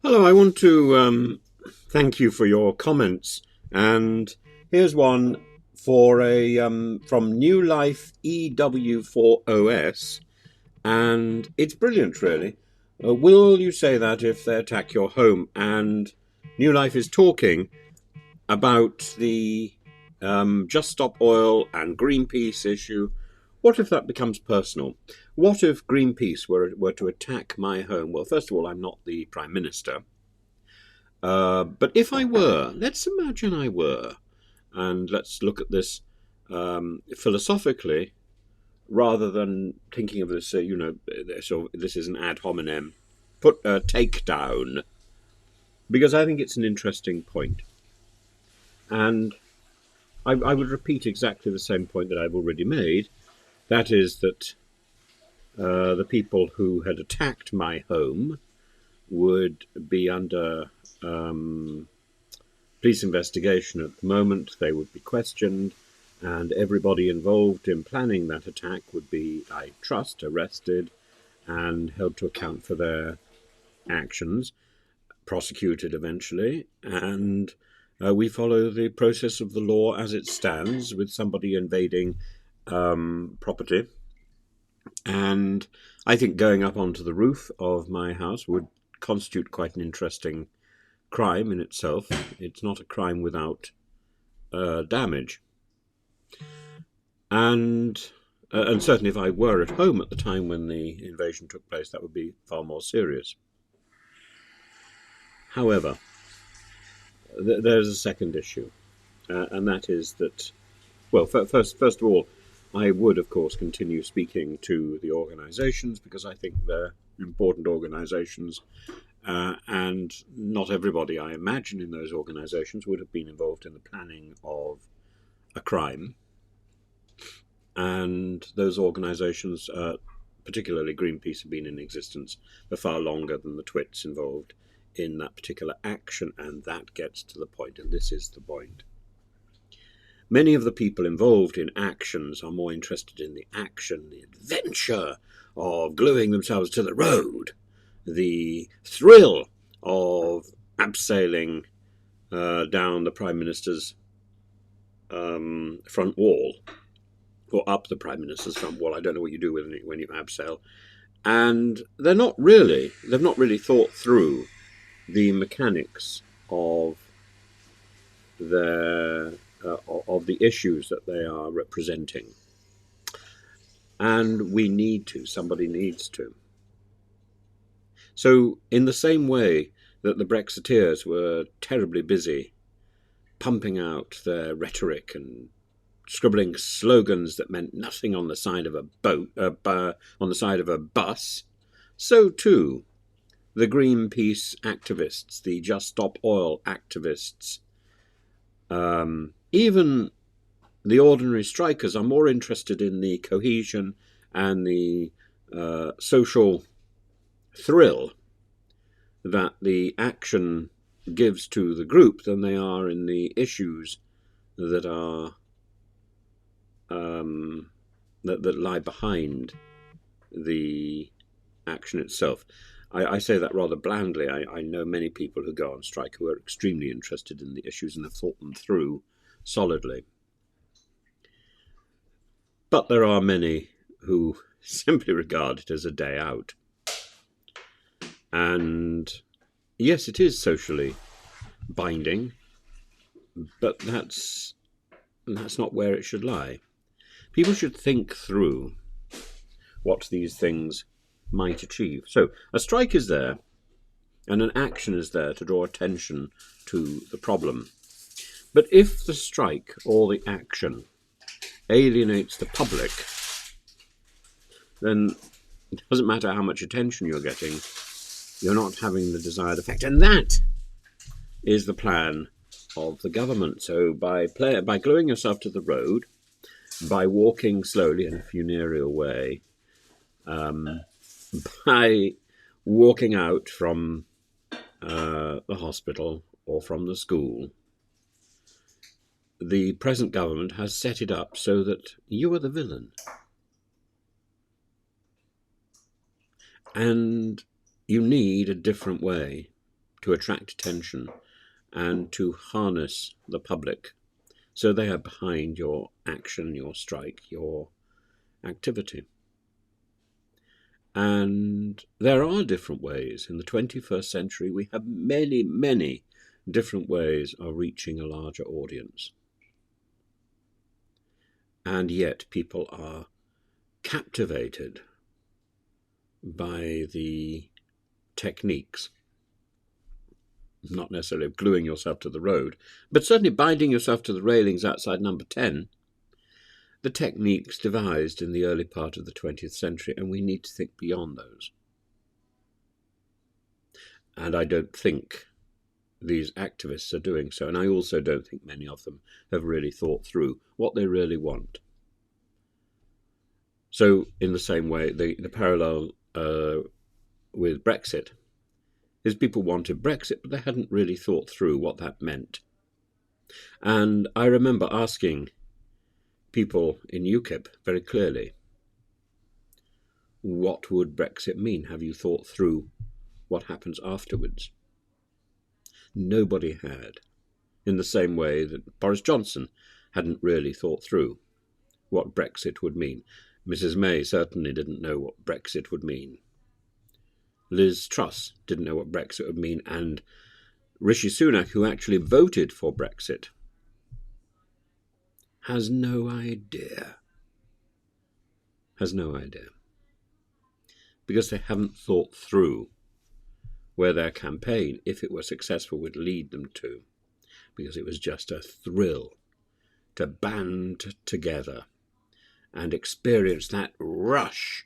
Hello, I want to thank you for your comments. And here's one for a from New Life EW4OS, and it's brilliant, really. Will you say that if they attack your home? And New Life is talking about the Just Stop Oil and Greenpeace issue. What if that becomes personal? What if Greenpeace were to attack my home? Well, first of all, I'm not the Prime Minister. But if I were, let's imagine I were, and let's look at this philosophically rather than thinking of this, so this is an ad hominem, put a takedown, because I think it's an interesting point. And I would repeat exactly the same point that I've already made. That is that the people who had attacked my home would be under police investigation at the moment. They would be questioned, and everybody involved in planning that attack would be, I trust, arrested and held to account for their actions, prosecuted eventually, and we follow the process of the law as it stands, with somebody invading property. And I think going up onto the roof of my house would constitute quite an interesting crime in itself. It's not a crime without damage. And certainly if I were at home at the time when the invasion took place, that would be far more serious. However, there's a second issue, and that is that, well, first of all, I would, of course, continue speaking to the organisations because I think they're important organisations, and not everybody, I imagine, in those organisations would have been involved in the planning of a crime. And those organisations, particularly Greenpeace, have been in existence for far longer than the twits involved in that particular action, and that gets to the point, and this is the point. Many of the people involved in actions are more interested in the action, the adventure of gluing themselves to the road, the thrill of abseiling down the Prime Minister's front wall, or up the Prime Minister's front wall. I don't know what you do when you abseil. And they've not really thought through the mechanics of of the issues that they are representing. And somebody needs to. So in the same way that the Brexiteers were terribly busy pumping out their rhetoric and scribbling slogans that meant nothing on the side of a on the side of a bus, so too the Greenpeace activists, the Just Stop Oil activists, even the ordinary strikers are more interested in the cohesion and the social thrill that the action gives to the group than they are in the issues that are that lie behind the action itself. I say that rather blandly. I know many people who go on strike who are extremely interested in the issues and have thought them through solidly. But there are many who simply regard it as a day out. And yes, it is socially binding, but that's not where it should lie. People should think through what these things might achieve. So a strike is there, and an action is there to draw attention to the problem. But if the strike or the action alienates the public, then it doesn't matter how much attention you're getting, you're not having the desired effect. And that is the plan of the government. So by gluing yourself to the road, by walking slowly in a funereal way, by walking out from the hospital or from the school, the present government has set it up so that you are the villain. And you need a different way to attract attention and to harness the public. So they are behind your action, your strike, your activity. And there are different ways. In the 21st century, we have many, many different ways of reaching a larger audience. And yet people are captivated by the techniques, not necessarily of gluing yourself to the road, but certainly binding yourself to the railings outside number 10, the techniques devised in the early part of the 20th century, and we need to think beyond those. And I don't think these activists are doing so, and I also don't think many of them have really thought through what they really want. So in the same way, the parallel with Brexit is people wanted Brexit, but they hadn't really thought through what that meant. And I remember asking people in UKIP very clearly, what would Brexit mean? Have you thought through what happens afterwards? Nobody had, in the same way that Boris Johnson hadn't really thought through what Brexit would mean. Mrs. May certainly didn't know what Brexit would mean. Liz Truss didn't know what Brexit would mean, and Rishi Sunak, who actually voted for Brexit, has no idea. Because they haven't thought through where their campaign, if it were successful, would lead them to. Because it was just a thrill to band together and experience that rush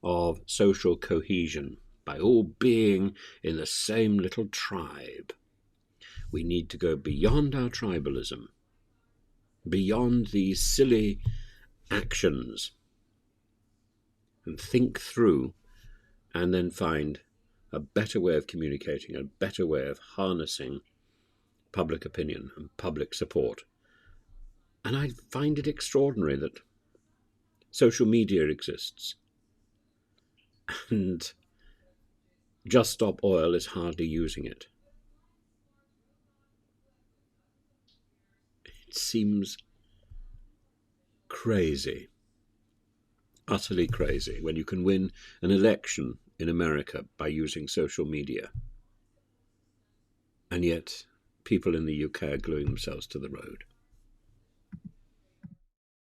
of social cohesion by all being in the same little tribe. We need to go beyond our tribalism, beyond these silly actions, and think through, and then find a better way of communicating, a better way of harnessing public opinion and public support. And I find it extraordinary that social media exists, and Just Stop Oil is hardly using it. It seems crazy, utterly crazy, when you can win an election in America by using social media. And yet people in the UK are gluing themselves to the road.